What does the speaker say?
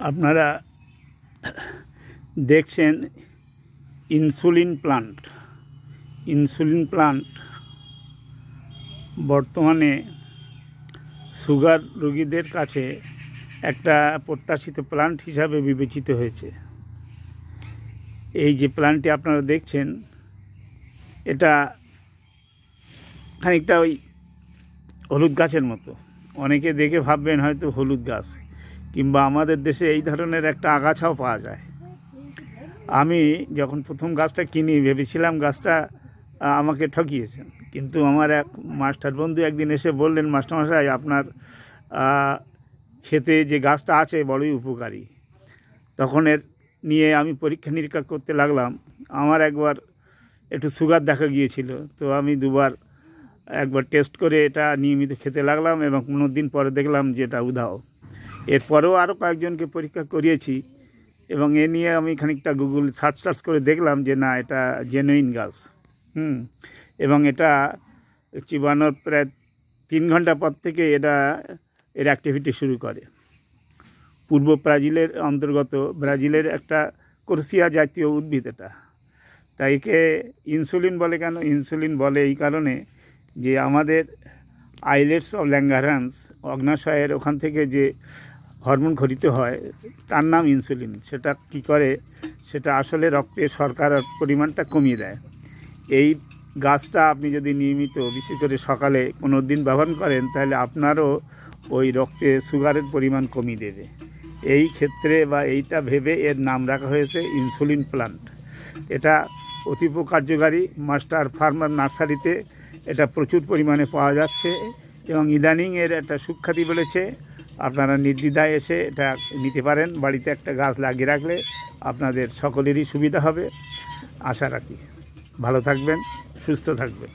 আপনারা দেখছেন insulin plant বর্তমানে সুগার রোগীদের কাছে একটা প্রত্যাশিত প্লান্ট হিসাবে বিবেচিত হয়েছে। এই যে প্লান্টটি আপনারা দেখছেন, এটা খানিকটা ওই হলুদ গাছের মতো। অনেকে দেখে ভাববেন হয়তো হলুদ গাছ, কিংবা আমাদের দেশে এই ধরনের একটা আগাছাও পাওয়া যায়। আমি যখন প্রথম গাছটা কিনি ভেবেছিলাম গাছটা আমাকে ঠকিয়েছেন, কিন্তু আমার এক মাস্টার বন্ধু একদিন এসে বললেন, মাস্টারমশাই আপনার ক্ষেতে যে গাছটা আছে বড়ই উপকারী। তখন এর নিয়ে আমি পরীক্ষা নিরীক্ষা করতে লাগলাম। আমার একবার একটু সুগার দেখা গিয়েছিল, তো আমি একবার টেস্ট করে এটা নিয়মিত খেতে লাগলাম, এবং 15 দিন পরে দেখলাম যে এটা উধাও। এরপরেও আরও কয়েকজনকে পরীক্ষা করিয়েছি, এবং এ নিয়ে আমি খানিকটা গুগল সার্চ করে দেখলাম যে না, এটা জেনুইন গাছ। এবং এটা চিবানোর প্রায় 3 ঘন্টা পর থেকে এর অ্যাক্টিভিটি শুরু করে। পূর্ব ব্রাজিলের অন্তর্গত ব্রাজিলের একটা কোরসিয়া জাতীয় উদ্ভিদ এটা। তাই একে ইনসুলিন বলে কেন? ইনসুলিন বলে এই কারণে যে আমাদের আইলেটস অফ ল্যাঙ্গারহ্যান্স, অগ্নাশয়ের ওখান থেকে যে হরমোন খরিত হয় তার নাম ইনসুলিন। সেটা কি করে? সেটা আসলে রক্তে শর্করার পরিমাণটা কমিয়ে দেয়। এই গাছটা আপনি যদি নিয়মিত, বিশেষ করে সকালে 15 দিন ব্যবহার করেন, তাহলে আপনারও ওই রক্তে সুগারের পরিমাণ কমিয়ে দেবে। এই ক্ষেত্রে বা এইটা ভেবে এর নাম রাখা হয়েছে ইনসুলিন প্লান্ট। এটা অতীব কার্যকারী। মাস্টার ফার্মার নার্সারিতে এটা প্রচুর পরিমাণে পাওয়া যাচ্ছে, এবং ইদানিং এর একটা সুখ্যাতি বলেছে। আপনারা নির্দ্বিধায় এসে এটা নিতে পারেন। বাড়িতে একটা গাছ লাগিয়ে রাখলে আপনাদের সকলেরই সুবিধা হবে। আশা রাখি ভালো থাকবেন, সুস্থ থাকবেন।